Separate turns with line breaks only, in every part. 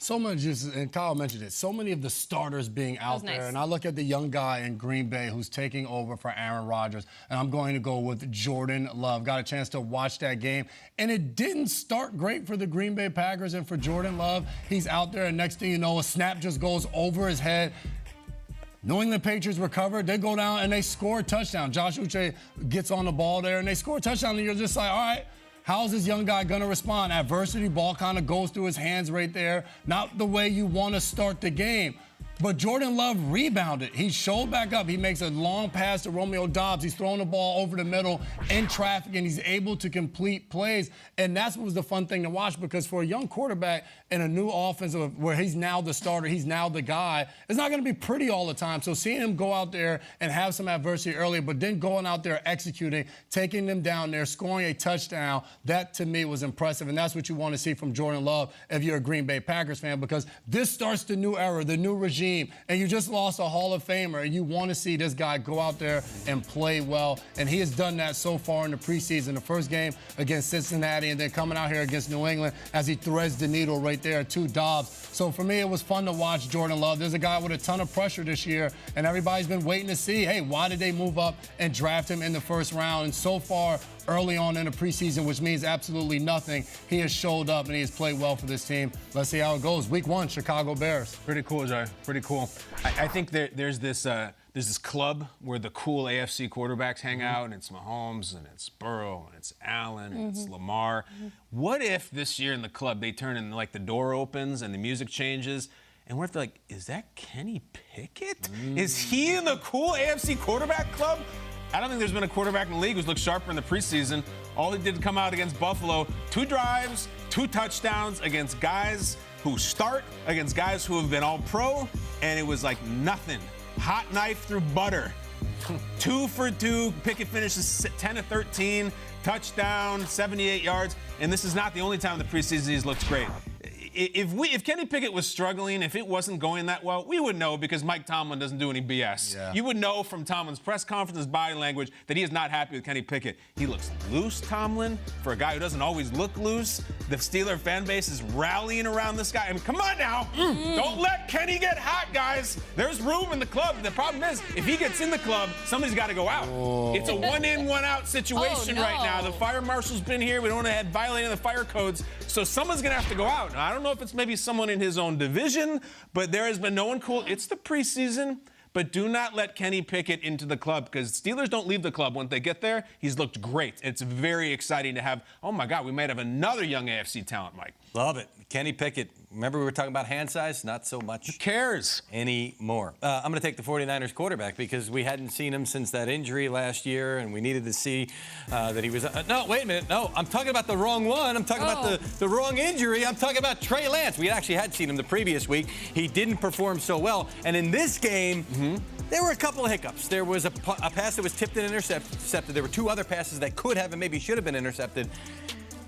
So much, and Kyle mentioned it, so many of the starters being out there.
Nice.
And I look at the young guy in Green Bay who's taking over for Aaron Rodgers, and I'm going to go with Jordan Love. Got a chance to watch that game, and it didn't start great for the Green Bay Packers and for Jordan Love. He's out there, and next thing you know, a snap just goes over his head. New England Patriots recover, they go down and they score a touchdown. Josh Uche gets on the ball there, and they score a touchdown, and you're just like, all right, how's this young guy going to respond? Adversity, ball kind of goes through his hands right there. Not the way you want to start the game. But Jordan Love rebounded. He showed back up. He makes a long pass to Romeo Doubs. He's throwing the ball over the middle in traffic, and he's able to complete plays. And that's what was the fun thing to watch, because for a young quarterback in a new offense where he's now the starter, he's now the guy, it's not going to be pretty all the time. So seeing him go out there and have some adversity earlier, but then going out there executing, taking them down there, scoring a touchdown, that to me was impressive. And that's what you want to see from Jordan Love if you're a Green Bay Packers fan, because this starts the new era, the new regime. And you just lost a Hall of Famer, and you want to see this guy go out there and play well. And he has done that so far in the preseason. The first game against Cincinnati, and then coming out here against New England as he threads the needle right there to Dobbs. So for me, it was fun to watch Jordan Love. There's a guy with a ton of pressure this year, and everybody's been waiting to see, hey, why did they move up and draft him in the first round? And so far, early on in the preseason, which means absolutely nothing, he has showed up and he has played well for this team. Let's see how it goes. Week 1, Chicago Bears.
Pretty cool, Jay. Pretty cool. I think there's this club where the cool AFC quarterbacks hang out, and it's Mahomes, and it's Burrow, and it's Allen, and it's Lamar. What if this year in the club they turn and like the door opens and the music changes, and what if they're like, is that Kenny Pickett? Is he in the cool AFC quarterback club? I don't think there's been a quarterback in the league who's looked sharper in the preseason. All he did to come out against Buffalo, 2 drives, 2 touchdowns against guys who start, against guys who have been all pro, and it was like nothing. Hot knife through butter. 2 for 2. Pickett finishes 10 of 13, touchdown, 78 yards, and this is not the only time in the preseason he's looked great. If Kenny Pickett was struggling, if it wasn't going that well, we would know, because Mike Tomlin doesn't do any BS.
Yeah.
You would know from Tomlin's press conference, his body language, that he is not happy with Kenny Pickett. He looks loose, Tomlin, for a guy who doesn't always look loose. The Steeler fan base is rallying around this guy. I mean, come on now. Don't let Kenny get hot, guys. There's room in the club. The problem is, if he gets in the club, somebody's got to go out. It's a one-in, one-out situation right now. The fire marshal's been here. We don't want to have violating the fire codes. So someone's going to have to go out. Now, I don't know if it's maybe someone in his own division, but there has been no one cool. It's the preseason, but do not let Kenny Pickett into the club, because Steelers don't leave the club. When they get there, he's looked great. It's very exciting to have, oh my God, we might have another young AFC talent, Mike.
Love it. Kenny Pickett. Remember we were talking about hand size? Not so much.
Who cares?
Anymore. I'm going to take the 49ers quarterback, because we hadn't seen him since that injury last year, and we needed to see that he was... no, wait a minute. No, I'm talking about the wrong one. I'm talking about the wrong injury. I'm talking about Trey Lance. We actually had seen him the previous week. He didn't perform so well. And in this game, there were a couple of hiccups. There was a pass that was tipped and intercepted. There were 2 other passes that could have and maybe should have been intercepted.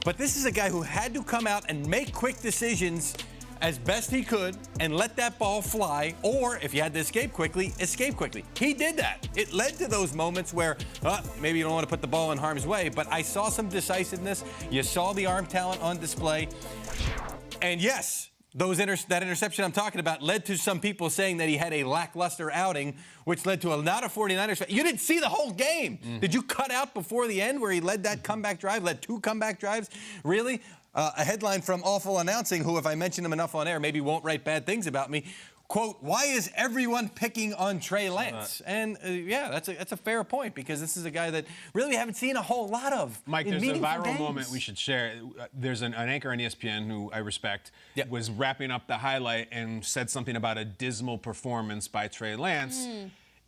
But this is a guy who had to come out and make quick decisions as best he could and let that ball fly, or if you had to escape quickly, escape quickly. He did that. It led to those moments where maybe you don't want to put the ball in harm's way, but I saw some decisiveness. You saw the arm talent on display. And yes, that interception I'm talking about led to some people saying that he had a lackluster outing, which led to a lot of 49ers fans. You didn't see the whole game. Did you cut out before the end where he led that comeback drive, led 2 comeback drives? Really? A headline from Awful Announcing, who, if I mention him enough on air, maybe won't write bad things about me. Quote, why is everyone picking on Trey Lance? And yeah, that's a fair point, because this is a guy that really we haven't seen a whole lot of.
Mike,
in
there's a viral
games.
moment we should share. There's an anchor on ESPN who I respect, was wrapping up the highlight and said something about a dismal performance by Trey Lance.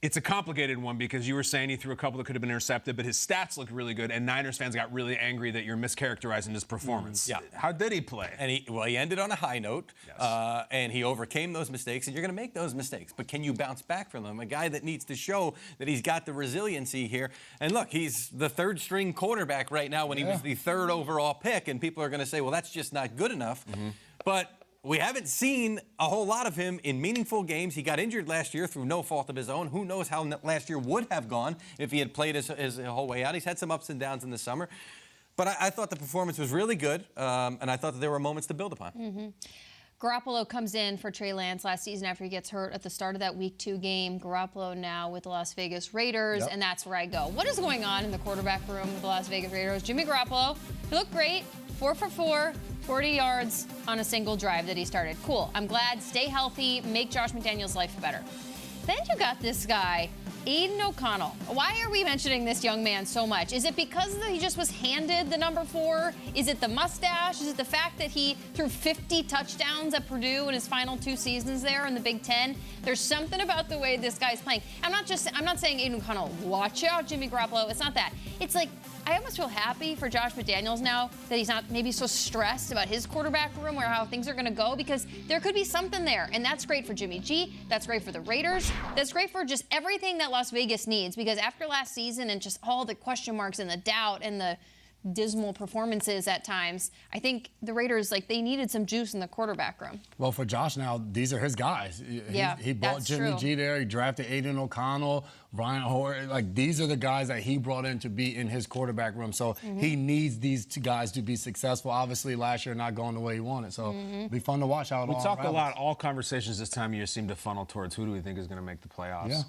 It's a complicated one, because you were saying he threw a couple that could have been intercepted, but his stats looked really good, and Niners fans got really angry that you're mischaracterizing his performance. How did he play?
And he ended on a high note, and he overcame those mistakes, and you're going to make those mistakes, but can you bounce back from them? A guy that needs to show that he's got the resiliency here. And look, he's the 3rd-string quarterback right now when he was the 3rd overall pick, and people are going to say, well, that's just not good enough. But we haven't seen a whole lot of him in meaningful games. He got injured last year through no fault of his own. Who knows how last year would have gone if he had played his whole way out. He's had some ups and downs in the summer. But I thought the performance was really good, and I thought that there were moments to build upon.
Garoppolo comes in for Trey Lance last season after he gets hurt at the start of that Week 2 game. Garoppolo now with the Las Vegas Raiders, and that's where I go. What is going on in the quarterback room with the Las Vegas Raiders? Jimmy Garoppolo, he looked great, 4 for 4, 40 yards on a single drive that he started. Cool. I'm glad. Stay healthy. Make Josh McDaniels' life better. Then you got this guy, Aiden O'Connell. Why are we mentioning this young man so much? Is it because he just was handed the number 4? Is it the mustache? Is it the fact that he threw 50 touchdowns at Purdue in his final 2 seasons there in the Big Ten? There's something about the way this guy's playing. I'm not saying Aiden O'Connell, watch out, Jimmy Garoppolo. It's not that. It's like, I almost feel happy for Josh McDaniels now that he's not maybe so stressed about his quarterback room or how things are going to go, because there could be something there. And that's great for Jimmy G. That's great for the Raiders. That's great for just everything that Las Vegas needs, because after last season and just all the question marks and the doubt and the dismal performances at times, I think the Raiders, they needed some juice in the quarterback room.
Well, for Josh now, these are his guys. He brought Jimmy G there. He drafted Aiden O'Connell, Brian Hoyer. These are the guys that he brought in to be in his quarterback room. So he needs these 2 guys to be successful. Obviously, last year not going the way he wanted. So it'll be fun to watch how it all
We talk a
unravels.
lot. All conversations this time of year seem to funnel towards who do we think is going to make the playoffs.
Yeah.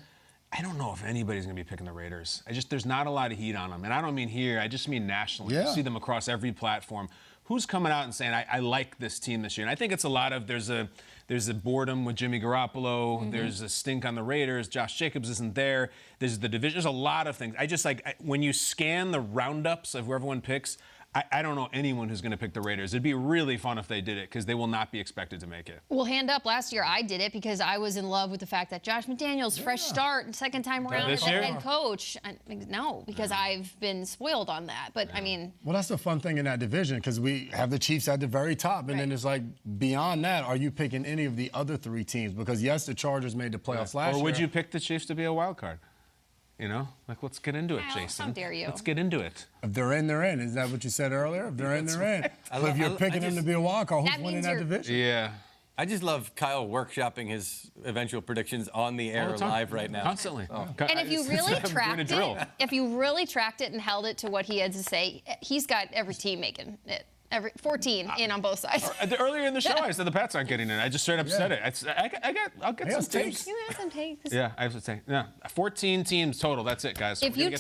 I don't know if anybody's going to be picking the Raiders. There's not a lot of heat on them. And I don't mean here, I just mean nationally.
Yeah.
You see them across every platform. Who's coming out and saying, I like this team this year? And I think it's a lot of, there's a boredom with Jimmy Garoppolo. There's a stink on the Raiders. Josh Jacobs isn't there. There's the division. There's a lot of things. When you scan the roundups of who everyone picks, I don't know anyone who's going to pick the Raiders. It'd be really fun if they did it, because they will not be expected to make it.
Well, hand up, last year I did it because I was in love with the fact that Josh McDaniels, fresh start, second time around as
this
a
year?
head coach. No, because I've been spoiled on that. But, I mean...
Well, that's the fun thing in that division, because we have the Chiefs at the very top. And then it's beyond that, are you picking any of the other 3 teams? Because, yes, the Chargers made the playoffs last year.
Or would you pick the Chiefs to be a wild card? Let's get into it,
Wow,
Jason.
how dare you.
Let's get into it.
If they're in, they're in. Is that what you said earlier? If they're in, they're in. But if you're picking them to be a wild card, who's
That
winning
means
that
you're-
division?
Yeah.
I just love Kyle workshopping his eventual predictions on the air
All the time.
live right now.
Constantly.
And if you really tracked it and held it to what he had to say, he's got every team making it. 14 in on both sides.
Earlier in the show, I said the Pats aren't getting in. I just straight up said it. I'll get some takes.
You have some takes.
Yeah, I have to say. Yeah, 14 teams total. That's it, guys.
If you